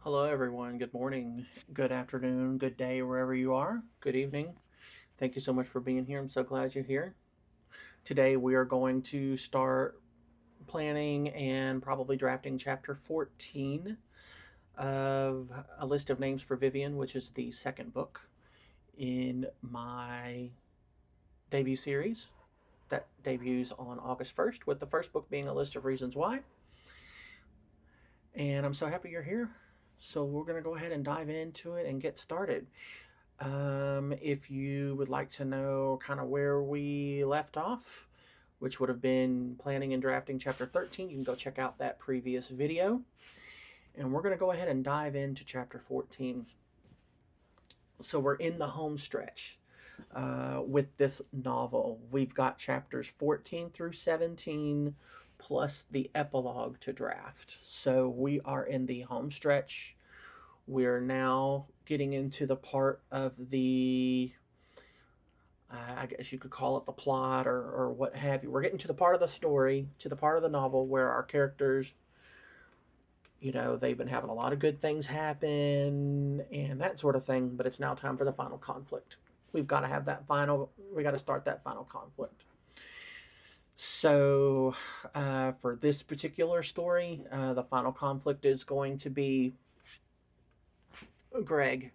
Hello, everyone. Good morning, good afternoon, good day, wherever you are. Good evening. Thank you so much for being here. I'm so glad you're here. Today, we are going to start planning and probably drafting chapter 14 of A List of Names for Vivian, which is the second book in my debut series that debuts on August 1st, with the first book being A List of Reasons Why. And I'm so happy you're here. So, we're going to go ahead and dive into it and get started. If you would like to know kind of where we left off, which would have been planning and drafting chapter 13, you can go check out that previous video. And we're going to go ahead and dive into chapter 14. So we're in the home stretch with this novel. We've got chapters 14 through 17 plus the epilogue to draft. So we are in the home stretch. We're now getting into the part of the, I guess you could call it the plot or what have you. We're getting to the part of the story, to the part of the novel where our characters, they've been having a lot of good things happen and that sort of thing, but it's now time for the final conflict. We got to start that final conflict. So, for this particular story, the final conflict is going to be Gregory,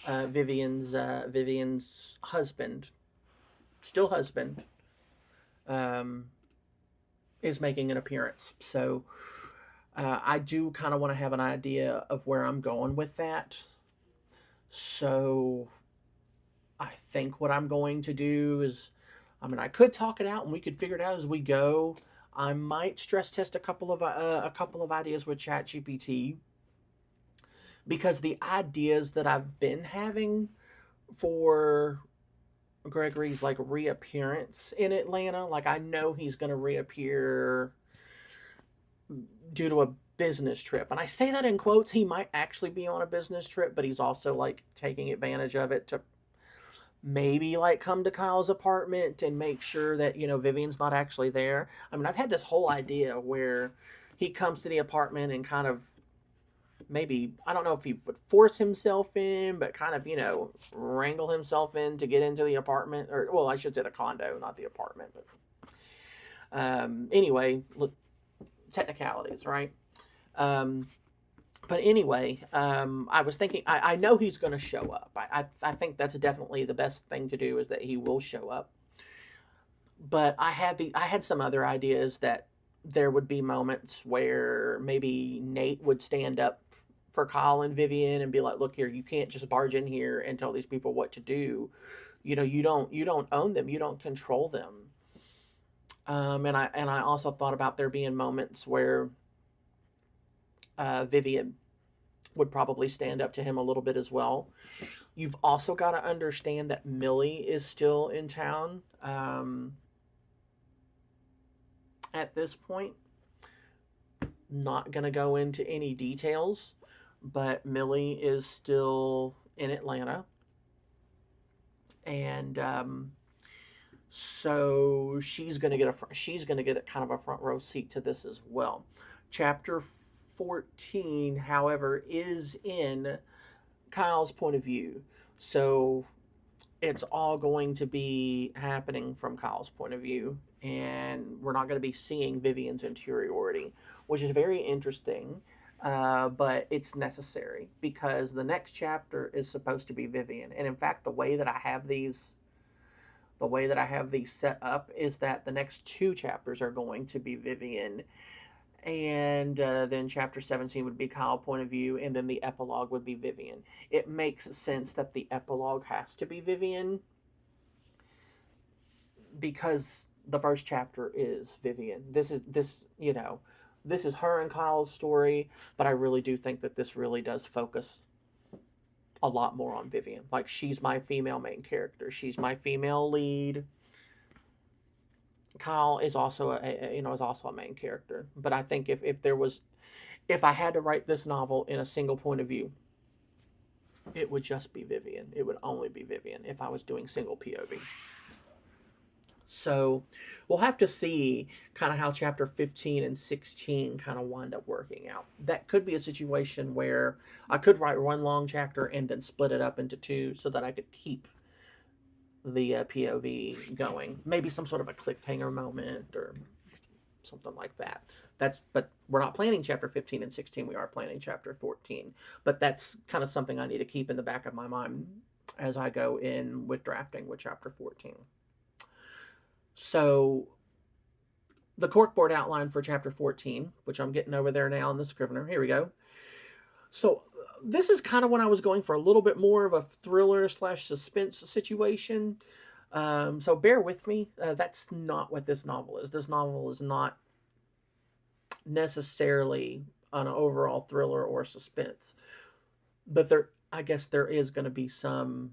Vivian's husband, still husband, is making an appearance. So I do kind of want to have an idea of where I'm going with that. So I think what I'm going to do is, I could talk it out and we could figure it out as we go. I might stress test a couple of ideas with ChatGPT, because the ideas that I've been having for Gregory's like reappearance in Atlanta, like I know he's going to reappear due to a business trip. And I say that in quotes. He might actually be on a business trip, but he's also like taking advantage of it to maybe like come to Kyle's apartment and make sure that, Vivian's not actually there. I've had this whole idea where he comes to the apartment and kind of, maybe, I don't know if he would force himself in, but kind of, wrangle himself in to get into the apartment, or, well, I should say the condo, not the apartment. But anyway, look, technicalities, right? But anyway, I was thinking, I know he's going to show up. I think that's definitely the best thing to do, is that he will show up. But I had some other ideas that there would be moments where maybe Nate would stand up for Kyle and Vivian and be like, "Look here, you can't just barge in here and tell these people what to do. You don't own them. You don't control them." And I also thought about there being moments where Vivian would probably stand up to him a little bit as well. You've also got to understand that Millie is still in town at this point. Not going to go into any details, but Millie is still in Atlanta. And so she's going to get a kind of a front row seat to this as well. Chapter 14, however, is in Kyle's point of view. So it's all going to be happening from Kyle's point of view, and we're not going to be seeing Vivian's interiority, which is very interesting, but it's necessary because the next chapter is supposed to be Vivian. And in fact, the way that I have these set up is that the next two chapters are going to be Vivian, and then chapter 17 would be Kyle point of view, and then the epilogue would be Vivian. It makes sense that the epilogue has to be Vivian because the first chapter is Vivian. This is her and Kyle's story, but I really do think that this really does focus a lot more on Vivian. Like, she's my female main character. She's my female lead. Kyle is also a main character, but I think if I had to write this novel in a single point of view, it would just be Vivian. It would only be Vivian if I was doing single POV. So we'll have to see kind of how chapter 15 and 16 kind of wind up working out. That could be a situation where I could write one long chapter and then split it up into two so that I could keep the POV going. Maybe some sort of a cliffhanger moment or something like that. But we're not planning chapter 15 and 16. We are planning chapter 14. But that's kind of something I need to keep in the back of my mind as I go in with drafting with chapter 14. So the corkboard outline for chapter 14, which I'm getting over there now in the Scrivener. Here we go. So this is kind of when I was going for a little bit more of a thriller / suspense situation. So bear with me. That's not what this novel is. This novel is not necessarily an overall thriller or suspense. But I guess there is going to be some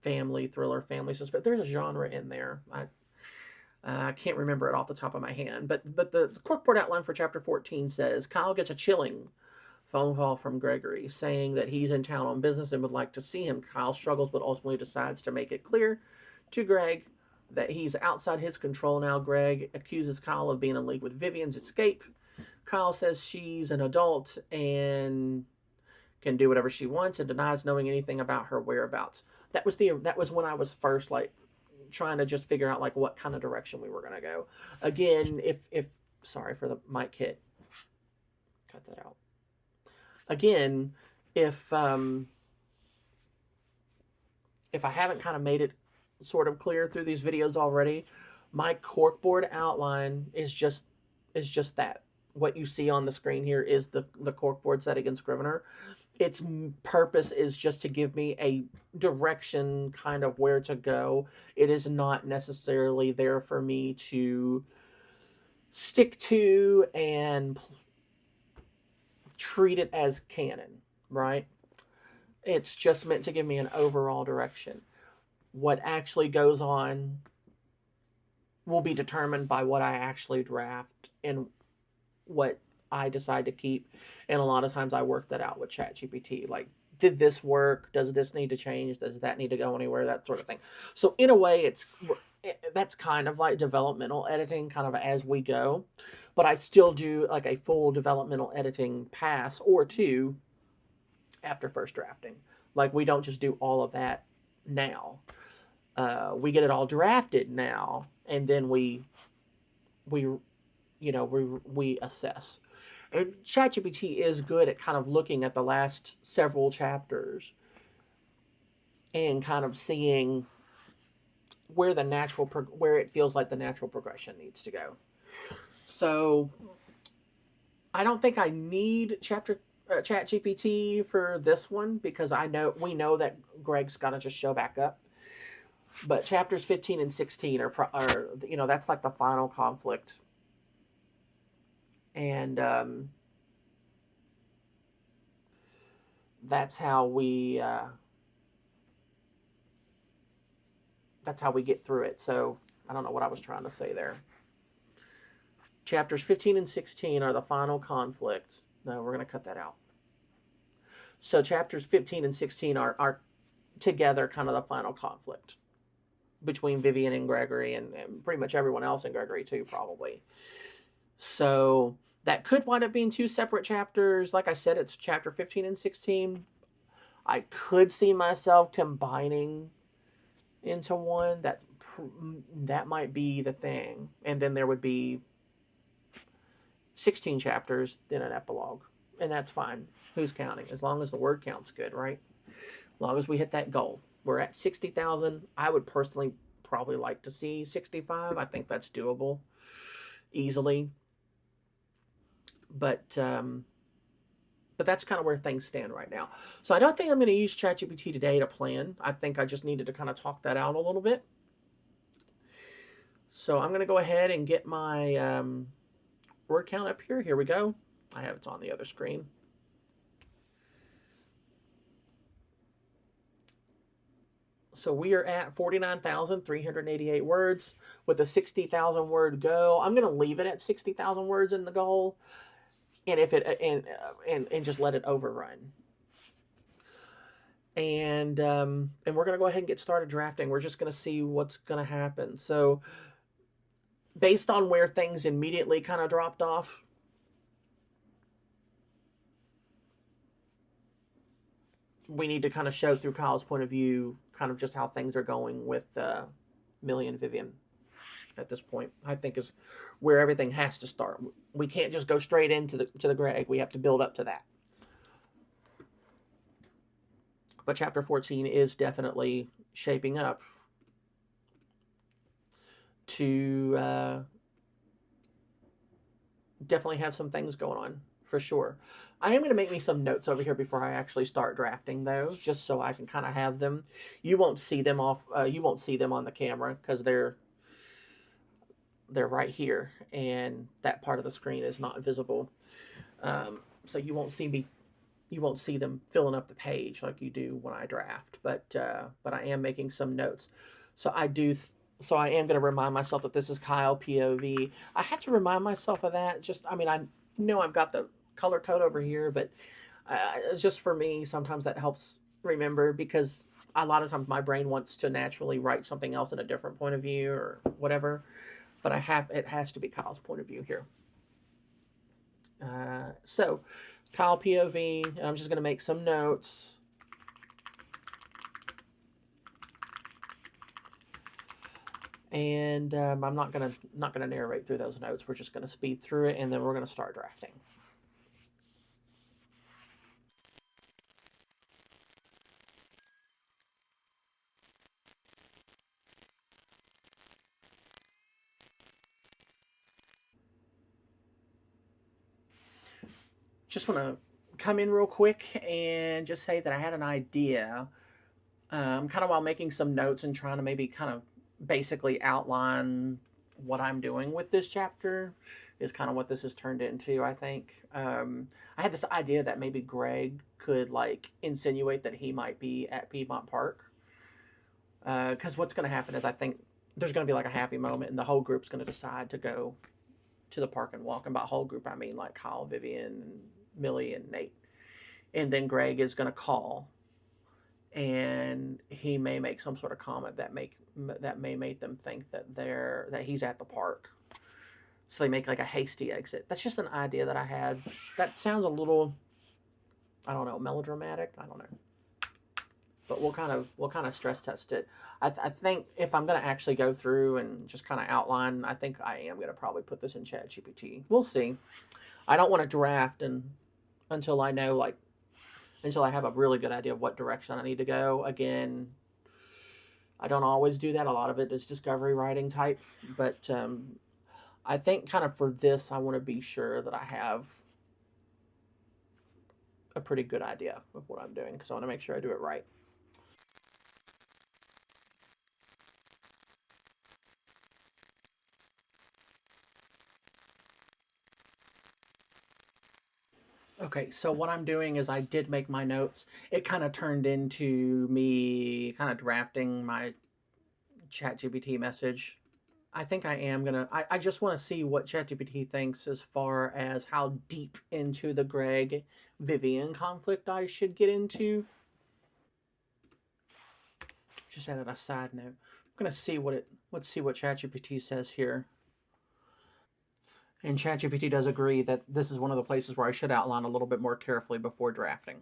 family thriller, family suspense. There's a genre in there. I can't remember it off the top of my hand. But the corkboard outline for chapter 14 says, Kyle gets a chilling phone call from Gregory saying that he's in town on business and would like to see him. Kyle struggles but ultimately decides to make it clear to Greg that he's outside his control now. Greg accuses Kyle of being in league with Vivian's escape. Kyle says she's an adult and can do whatever she wants and denies knowing anything about her whereabouts. That was when I was first like trying to just figure out like what kind of direction we were going to go. Again, if sorry for the mic hit. Cut that out. Again, if I haven't kind of made it sort of clear through these videos already, my corkboard outline is just that. What you see on the screen here is the corkboard setting in Scrivener. Its purpose is just to give me a direction, kind of where to go. It is not necessarily there for me to stick to and treat it as canon, right? It's just meant to give me an overall direction. What actually goes on will be determined by what I actually draft and what I decide to keep. And a lot of times I work that out with ChatGPT. Like, did this work? Does this need to change? Does that need to go anywhere? That sort of thing. So in a way, that's kind of like developmental editing, kind of as we go. But I still do like a full developmental editing pass or two after first drafting. Like, we don't just do all of that now. We get it all drafted now, and then we assess. And ChatGPT is good at kind of looking at the last several chapters and kind of seeing where it feels like the natural progression needs to go. So I don't think I need ChatGPT for this one because we know that Greg's got to just show back up. But chapters 15 and 16 are that's like the final conflict. And that's how we get through it. So I don't know what I was trying to say there. Chapters 15 and 16 are the final conflict. No, we're going to cut that out. So chapters 15 and 16 are together kind of the final conflict between Vivian and Gregory and pretty much everyone else in Gregory too, probably. So that could wind up being two separate chapters. Like I said, it's chapter 15 and 16. I could see myself combining into one. That might be the thing. And then there would be 16 chapters, then an epilogue. And that's fine. Who's counting? As long as the word count's good, right? As long as we hit that goal. We're at 60,000. I would personally probably like to see 65. I think that's doable easily. But that's kind of where things stand right now. So I don't think I'm going to use ChatGPT today to plan. I think I just needed to kind of talk that out a little bit. So I'm going to go ahead and get my word count up here. Here we go. I have it on the other screen. So we are at 49,388 words with a 60,000 word goal. I'm going to leave it at 60,000 words in the goal, and if it and just let it overrun. and we're gonna go ahead and get started drafting. We're just gonna see what's gonna happen. So based on where things immediately kind of dropped off, we need to kind of show through Kyle's point of view, kind of just how things are going with Millie and Vivian at this point. I think is where everything has to start. We can't just go straight into the Greg. We have to build up to that. But chapter 14 is definitely shaping up to definitely have some things going on for sure. I am going to make me some notes over here before I actually start drafting, though, just so I can kind of have them. You won't see them off. You won't see them on the camera because they're right here, and that part of the screen is not visible. So you won't see me. You won't see them filling up the page like you do when I draft. But I am making some notes. So I do. So I am going to remind myself that this is Kyle POV. I have to remind myself of that. Just, I mean, I know I've got the color code over here, but just for me, sometimes that helps remember because a lot of times my brain wants to naturally write something else in a different point of view or whatever. But it has to be Kyle's point of view here. So Kyle POV, and I'm just going to make some notes. And I'm not gonna narrate through those notes. We're just gonna speed through it, and then we're gonna start drafting. Just want to come in real quick and just say that I had an idea, kind of while making some notes and trying to maybe kind of basically outline what I'm doing with this chapter. Is kind of what this has turned into. I think I had this idea that maybe Greg could like insinuate that he might be at Piedmont Park. Because what's going to happen is I think there's going to be like a happy moment, and the whole group's going to decide to go to the park and walk. And by whole group, I mean like Kyle, Vivian, Millie, and Nate. And then Greg is going to call, and he may make some sort of comment that may make them think that he's at the park. So they make like a hasty exit. That's just an idea that I had. That sounds a little, I don't know, melodramatic. I don't know, but we'll kind of stress test it. I think if I'm going to actually go through and just kind of outline, I think I am going to probably put this in ChatGPT. We'll see. I don't want to draft until I know until I have a really good idea of what direction I need to go. Again, I don't always do that. A lot of it is discovery writing type, but I think kind of for this, I want to be sure that I have a pretty good idea of what I'm doing because I want to make sure I do it right. Okay, so what I'm doing is I did make my notes. It kind of turned into me kind of drafting my ChatGPT message. I think I am gonna. I just want to see what ChatGPT thinks as far as how deep into the Greg Vivian conflict I should get into. Just added a side note. I'm gonna see let's see what ChatGPT says here. And ChatGPT does agree that this is one of the places where I should outline a little bit more carefully before drafting.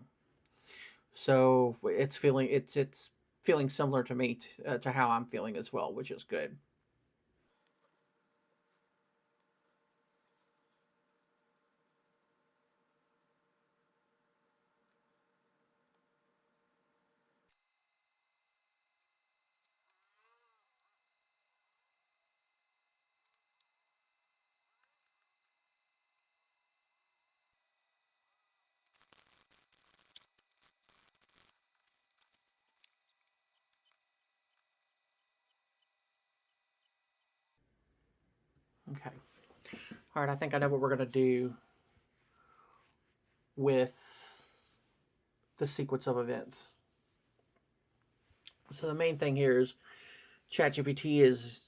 So it's feeling similar to me to how I'm feeling as well, which is good. Okay. All right. I think I know what we're gonna do with the sequence of events. So the main thing here is ChatGPT is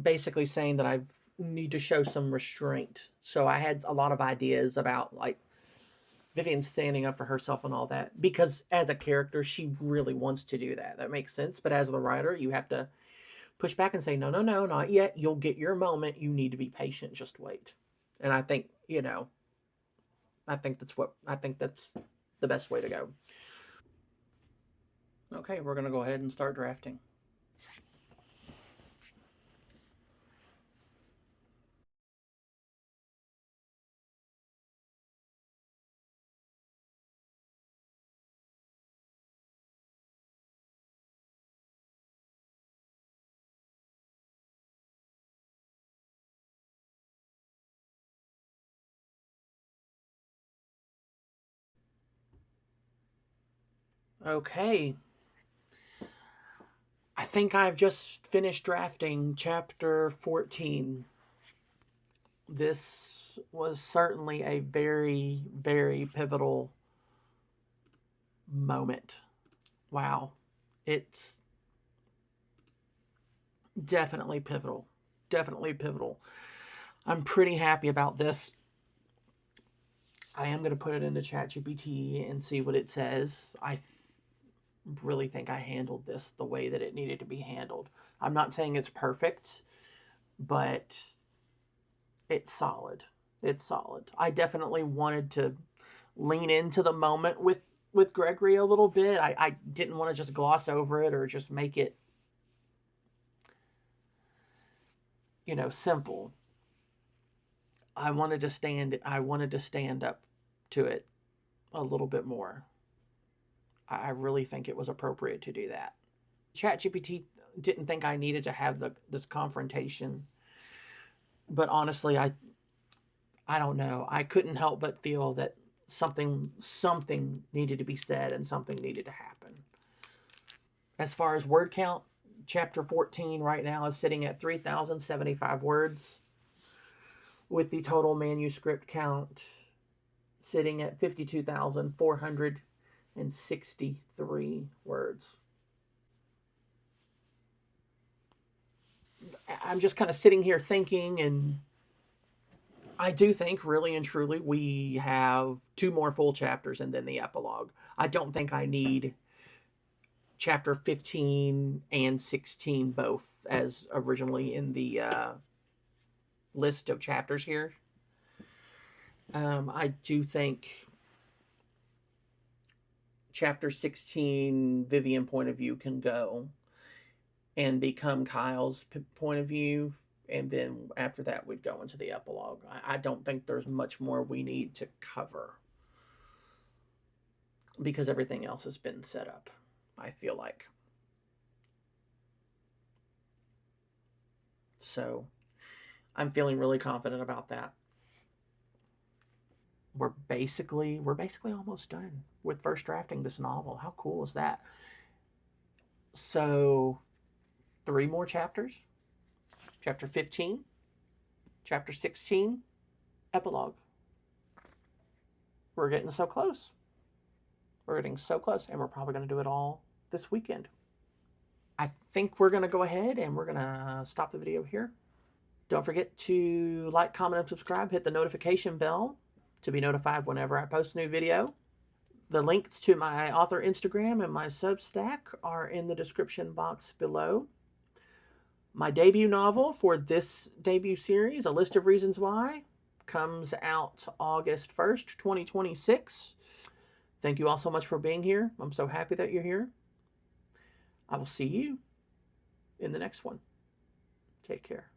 basically saying that I need to show some restraint. So I had a lot of ideas about like Vivian's standing up for herself and all that, because as a character, she really wants to do that. That makes sense. But as the writer, you have to push back and say, no, no, no, not yet. You'll get your moment. You need to be patient. Just wait. And I think, I think that's the best way to go. Okay, we're going to go ahead and start drafting. Okay. I think I've just finished drafting chapter 14. This was certainly a very, very pivotal moment. Wow. It's definitely pivotal. Definitely pivotal. I'm pretty happy about this. I am going to put it into ChatGPT and see what it says. I really think I handled this the way that it needed to be handled. I'm not saying it's perfect, but it's solid. It's solid. I definitely wanted to lean into the moment with Gregory a little bit. I didn't want to just gloss over it or just make it, simple. I wanted to stand up to it a little bit more. I really think it was appropriate to do that. ChatGPT didn't think I needed to have this confrontation, but honestly, I don't know. I couldn't help but feel that something needed to be said and something needed to happen. As far as word count, chapter 14 right now is sitting at 3,075 words, with the total manuscript count sitting at 52,463 words. I'm just kind of sitting here thinking, and I do think really and truly we have 2 more full chapters and then the epilogue. I don't think I need chapter 15 and 16 both as originally in the list of chapters here. I do think chapter 16, Vivian point of view, can go and become Kyle's point of view. And then after that, we'd go into the epilogue. I don't think there's much more we need to cover because everything else has been set up, I feel like. So I'm feeling really confident about that. We're basically almost done with first drafting this novel. How cool is that? So 3 more chapters. Chapter 15, chapter 16, epilogue. We're getting so close. We're getting so close, and we're probably going to do it all this weekend. I think we're going to go ahead and we're going to stop the video here. Don't forget to like, comment, and subscribe. Hit the notification bell to be notified whenever I post a new video. The links to my author Instagram and my Substack are in the description box below. My debut novel for this debut series, A List of Reasons Why, comes out August 1st, 2026. Thank you all so much for being here. I'm so happy that you're here. I will see you in the next one. Take care.